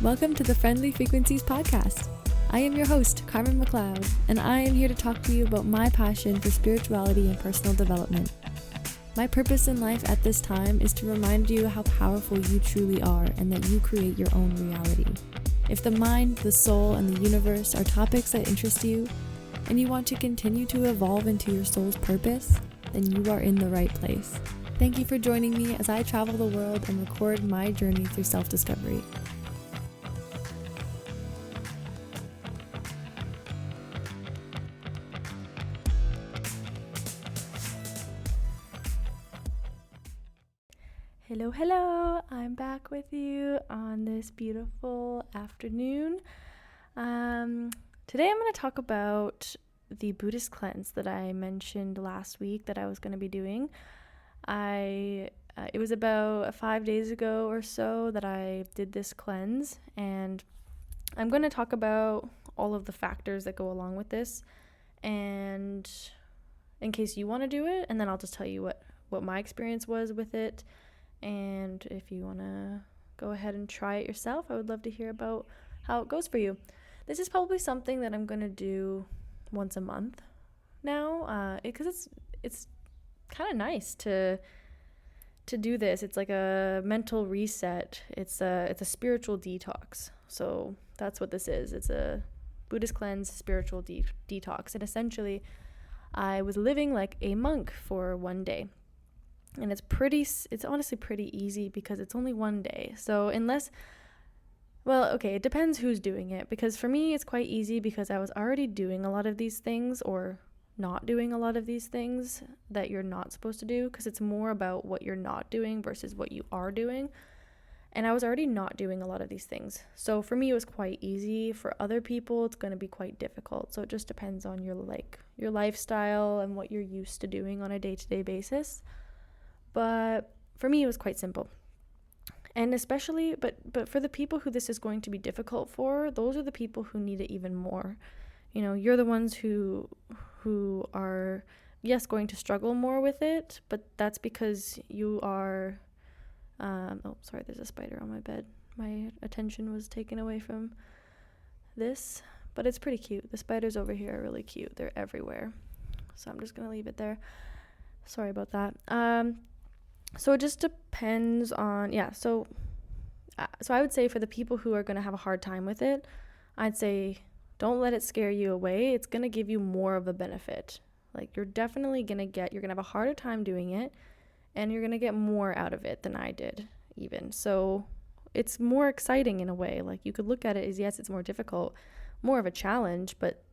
Welcome to the Friendly Frequencies podcast. I am your host, Carmen McLeod, and I am here to talk to you about my passion for spirituality and personal development. My purpose in life at this time is to remind you how powerful you truly are and that you create your own reality. If the mind, the soul, and the universe are topics that interest you, and you want to continue to evolve into your soul's purpose, then you are in the right place. Thank you for joining me as I travel the world and record my journey through self-discovery. Hello, I'm back with you on this beautiful afternoon. Today I'm going to talk about the Buddhist cleanse that I mentioned last week that I was going to be doing. It was about 5 days ago or so that I did this cleanse, and I'm going to talk about all of the factors that go along with this, and in case you want to do it, and then I'll just tell you what my experience was with it. And if you want to go ahead and try it yourself, I would love to hear about how it goes for you. This is probably something that I'm going to do once a month now, because it's kind of nice to do this. It's like a mental reset. It's a spiritual detox. So that's what this is. It's a Buddhist cleanse, spiritual detox. And essentially, I was living like a monk for one day. And it's honestly pretty easy because it's only one day. So it depends who's doing it. Because for me, it's quite easy because I was already doing a lot of these things or not doing a lot of these things that you're not supposed to do, because it's more about what you're not doing versus what you are doing. And I was already not doing a lot of these things. So for me, it was quite easy. For other people, it's going to be quite difficult. So it just depends on your lifestyle and what you're used to doing on a day-to-day basis. But for me, it was quite simple. And especially, but for the people who this is going to be difficult for, those are the people who need it even more. You know, you're the ones who are, yes, going to struggle more with it, but that's because you are, there's a spider on my bed. My attention was taken away from this, but it's pretty cute. The spiders over here are really cute. They're everywhere. So I'm just going to leave it there. Sorry about that. So it just depends on, so I would say for the people who are going to have a hard time with it, I'd say don't let it scare you away. It's going to give you more of a benefit. Like, you're definitely going to have a harder time doing it, and you're going to get more out of it than I did even. So it's more exciting in a way. Like, you could look at it as, yes, it's more difficult, more of a challenge, but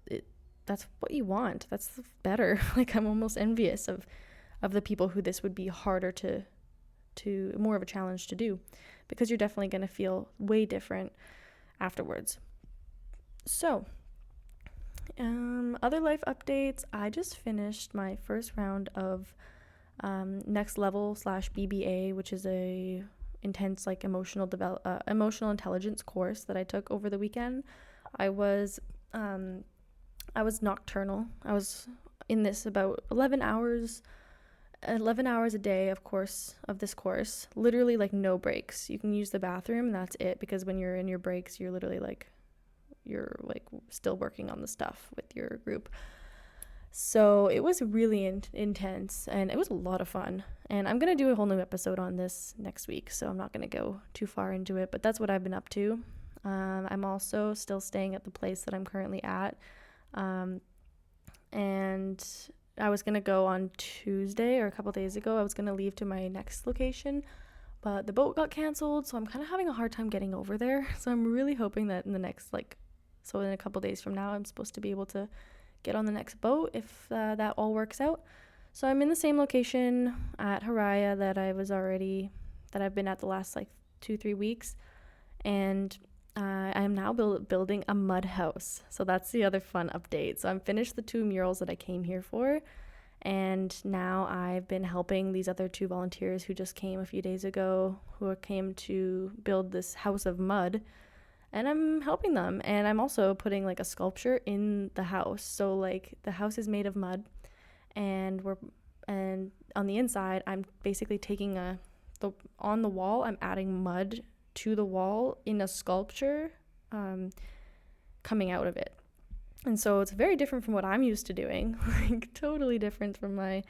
that's what you want. That's better. Like, I'm almost envious of the people who this would be harder to more of a challenge to do, because you're definitely going to feel way different afterwards. So, other life updates. I just finished my first round of Next Level /BBA, which is a intense emotional intelligence course that I took over the weekend. I was nocturnal. I was in this about 11 hours a day, of this course, literally no breaks. You can use the bathroom and that's it, because when you're in your breaks, you're literally you're still working on the stuff with your group. So it was really intense, and it was a lot of fun. And I'm going to do a whole new episode on this next week, so I'm not going to go too far into it, but that's what I've been up to. I'm also still staying at the place that I'm currently at. And I was going to go on Tuesday, or a couple days ago. I was going to leave to my next location, but the boat got canceled, so I'm kind of having a hard time getting over there. So I'm really hoping that in the next, in a couple days from now, I'm supposed to be able to get on the next boat if that all works out. So I'm in the same location at Haraya that I've been at the last 2-3 weeks, and I am now building a mud house. So that's the other fun update. So I'm finished the 2 murals that I came here for, and now I've been helping these other 2 volunteers who just came a few days ago, who came to build this house of mud, and I'm helping them. And I'm also putting a sculpture in the house. So the house is made of mud, and on the inside I'm basically taking on the wall, I'm adding mud to the wall in a sculpture coming out of it. And so it's very different from what I'm used to doing, like totally different from my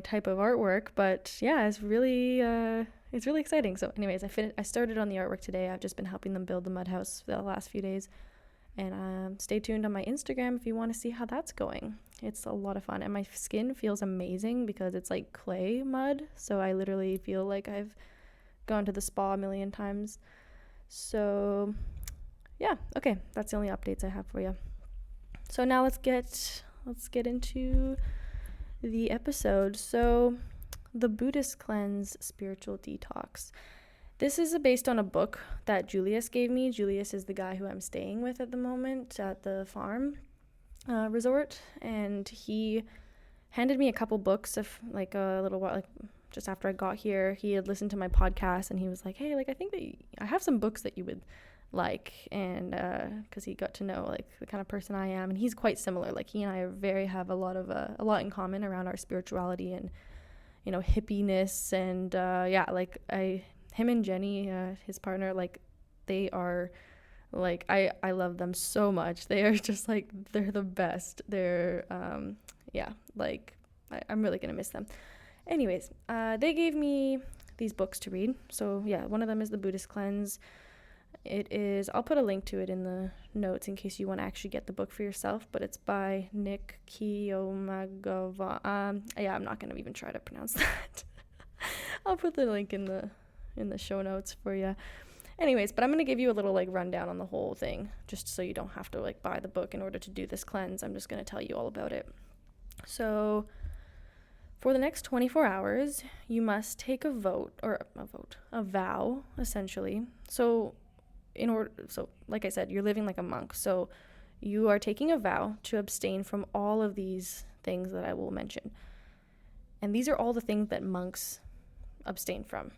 type of artwork. But yeah, it's really exciting. So anyways, I started on the artwork today. I've just been helping them build the mud house for the last few days. And stay tuned on my Instagram if you want to see how that's going. It's a lot of fun. And my skin feels amazing because it's like clay mud. So I literally feel like I've gone to the spa a million times. So yeah, okay. That's the only updates I have for you. So now let's get into the episode. So the Buddhist cleanse, spiritual detox. This is based on a book that Julius gave me. Julius is the guy who I'm staying with at the moment at the farm resort, and he handed me a couple books of like a little while, like just after I got here. He had listened to my podcast, and he was like, "Hey, like I think that I have some books that you would like," and because he got to know like the kind of person I am, and he's quite similar. Like he and I have a lot in common around our spirituality and hippiness, and him and Jenny, his partner, like they are like I love them so much. They are just like they're the best. They're I'm really gonna miss them. Anyways, they gave me these books to read. So yeah, one of them is the Buddhist cleanse. I'll put a link to it in the notes in case you want to actually get the book for yourself, but it's by Nick Kiyomagawa. I'm not gonna even try to pronounce that. I'll put the link in the show notes for you. Anyways, but I'm going to give you a little like rundown on the whole thing, just so you don't have to like buy the book in order to do this cleanse. I'm just going to tell you all about it. So for the next 24 hours, you must take a vow, essentially. So like I said, you're living like a monk. So you are taking a vow to abstain from all of these things that I will mention. And these are all the things that monks abstain from.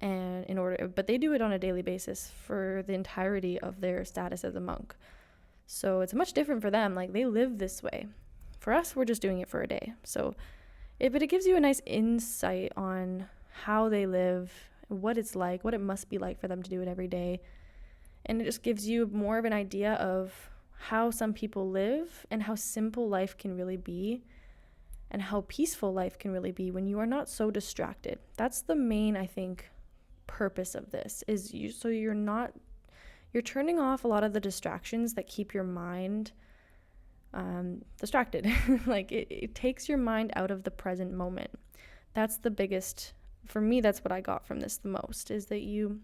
But they do it on a daily basis for the entirety of their status as a monk. So it's much different for them. Like they live this way. For us, we're just doing it for a day. So, but it gives you a nice insight on how they live, what it's like, what it must be like for them to do it every day. And it just gives you more of an idea of how some people live and how simple life can really be and how peaceful life can really be when you are not so distracted. That's the main, I think, purpose of this is you're turning off a lot of the distractions that keep your mind distracted. Like it takes your mind out of the present moment. That's the biggest, for me, that's what I got from this the most, is that you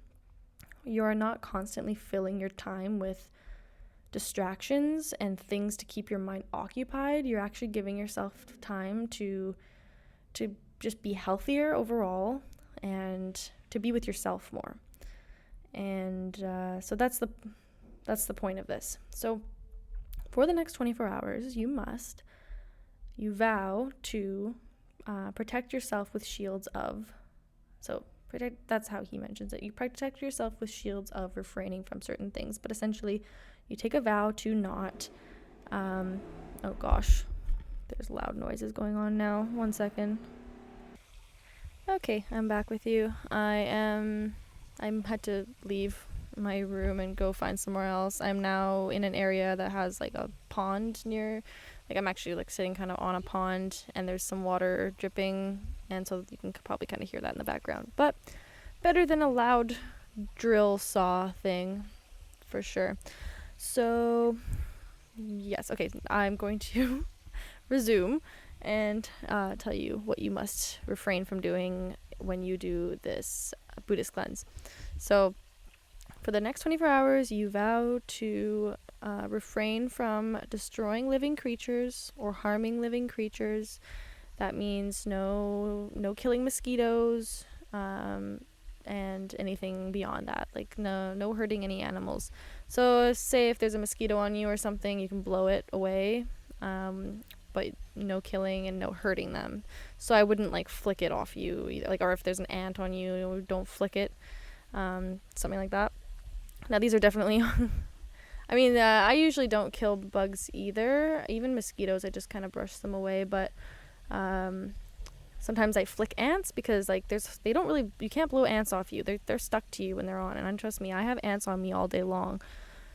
are not constantly filling your time with distractions and things to keep your mind occupied. You're actually giving yourself time to just be healthier overall and to be with yourself more. And so that's the point of this. So for the next 24 hours, you vow to protect yourself with shields of. So that's how he mentions it. You protect yourself with shields of refraining from certain things. But essentially, you take a vow to not. Oh gosh, there's loud noises going on now. 1 second. Okay, I'm back with you. I had to leave my room and go find somewhere else. I'm now in an area that has like a pond near, like I'm actually like sitting kind of on a pond and there's some water dripping, and so you can probably kind of hear that in the background. But better than a loud drill saw thing, for sure. So yes, okay, I'm going to resume and tell you what you must refrain from doing when you do this Buddhist cleanse. So for the next 24 hours, you vow to refrain from destroying living creatures or harming living creatures. That means no killing mosquitoes and anything beyond that, like no hurting any animals. So say if there's a mosquito on you or something, you can blow it away, but no killing and no hurting them. So I wouldn't like flick it off you either, like, or if there's an ant on you, don't flick it, something like that. Now these are definitely I mean, I usually don't kill bugs either, even mosquitoes. I just kind of brush them away, but Sometimes I flick ants because like they don't really, you can't blow ants off you. They're stuck to you when they're on, and trust me, I have ants on me all day long.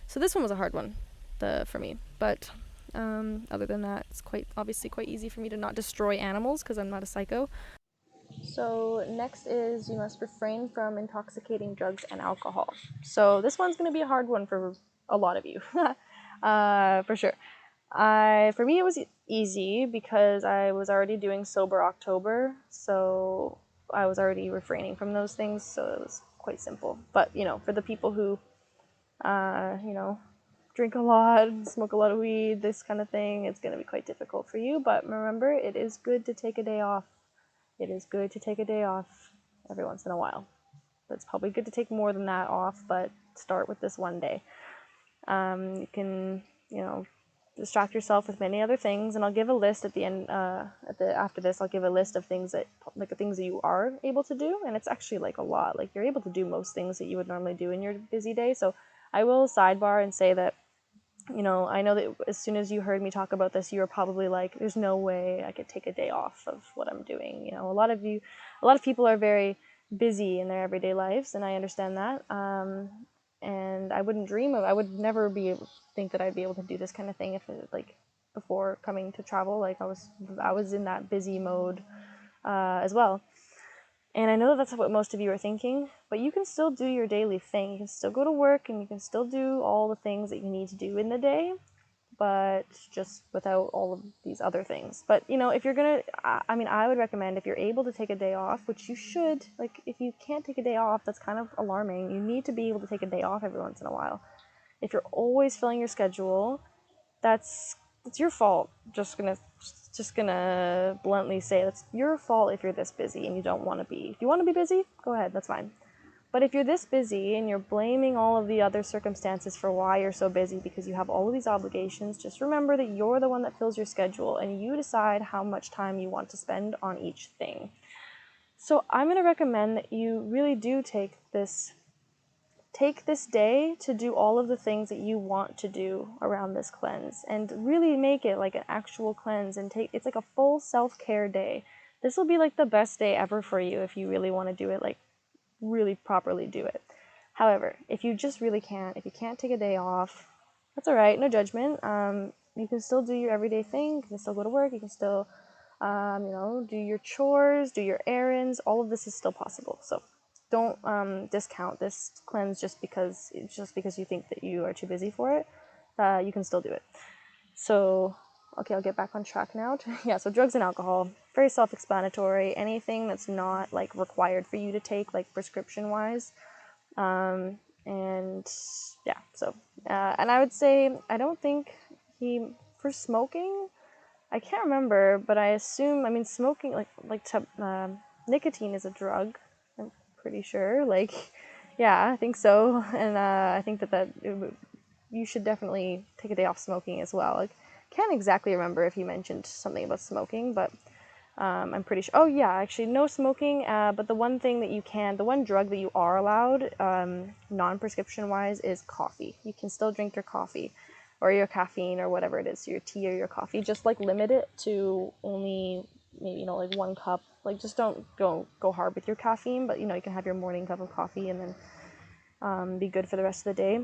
So this one was a hard one, for me. But other than that, it's obviously quite easy for me to not destroy animals because I'm not a psycho. So next is you must refrain from intoxicating drugs and alcohol. So this one's going to be a hard one for a lot of you, for sure. For me, it was easy because I was already doing sober October, so I was already refraining from those things, so it was quite simple. But for the people who, drink a lot, smoke a lot of weed, this kind of thing, it's going to be quite difficult for you. But remember, it is good to take a day off. It is good to take a day off every once in a while. It's probably good to take more than that off, but start with this one day. You can, distract yourself with many other things, and I'll give a list at the end. After this, I'll give a list of things that you are able to do, and it's actually like a lot. Like you're able to do most things that you would normally do in your busy day. So I will sidebar and say that, I know that as soon as you heard me talk about this, you were probably like, "There's no way I could take a day off of what I'm doing." A lot of people are very busy in their everyday lives, and I understand that. And I would never think that I'd be able to do this kind of thing if before coming to travel. Like I was in that busy mode as well. And I know that that's what most of you are thinking, but you can still do your daily thing. You can still go to work and you can still do all the things that you need to do in the day, but just without all of these other things. But, if you're going to, I would recommend if you're able to take a day off, which you should, like if you can't take a day off, that's kind of alarming. You need to be able to take a day off every once in a while. If you're always filling your schedule, it's your fault. Just gonna bluntly say that's your fault if you're this busy and you don't want to be. If you want to be busy, go ahead, that's fine. But if you're this busy and you're blaming all of the other circumstances for why you're so busy because you have all of these obligations, just remember that you're the one that fills your schedule and you decide how much time you want to spend on each thing. So I'm going to recommend that you really do take this day to do all of the things that you want to do around this cleanse and really make it like an actual cleanse, and it's like a full self-care day. This will be like the best day ever for you if you really want to do it, like really properly do it. However, if you just really can't, if you can't take a day off, that's all right, no judgment. You can still do your everyday thing. You can still go to work. You can still, do your chores, do your errands. All of this is still possible. So don't discount this cleanse just because you think that you are too busy for it. You can still do it. So, okay, I'll get back on track now. So drugs and alcohol, very self-explanatory. Anything that's not like required for you to take, like prescription-wise. And I would say I don't think for smoking, I can't remember, but I assume, smoking nicotine is a drug. I'm pretty sure. Yeah, I think so, and I think that you should definitely take a day off smoking as well. Like, can't exactly remember if you mentioned something about smoking, but I'm pretty sure. Oh yeah, actually no smoking. But the one drug that you are allowed, non-prescription wise, is coffee. You can still drink your coffee, or your caffeine, or whatever it is, your tea or your coffee. Just like limit it to only maybe like 1 cup. Like just don't go hard with your caffeine, but you can have your morning cup of coffee and then be good for the rest of the day.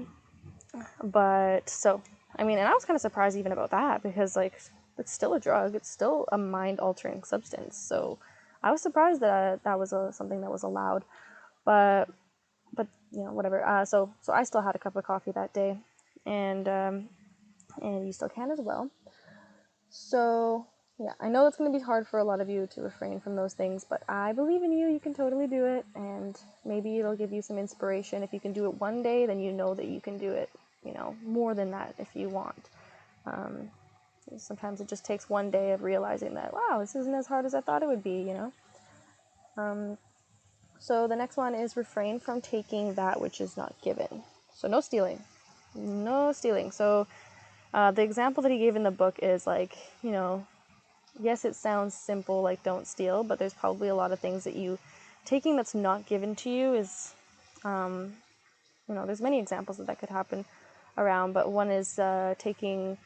But so, and I was kind of surprised even about that because it's still a drug. It's still a mind-altering substance. So I was surprised that that was something that was allowed. But whatever. So I still had a cup of coffee that day, and you still can as well. So yeah, I know it's going to be hard for a lot of you to refrain from those things, but I believe in you. You can totally do it, and maybe it'll give you some inspiration. If you can do it one day, then you know that you can do it, more than that if you want. Sometimes it just takes one day of realizing that, wow, this isn't as hard as I thought it would be, So the next one is refrain from taking that which is not given. So no stealing. No stealing. So the example that he gave in the book is yes, it sounds simple, like don't steal, but there's probably a lot of things that taking that's not given to you is, there's many examples that could happen around, but one is taking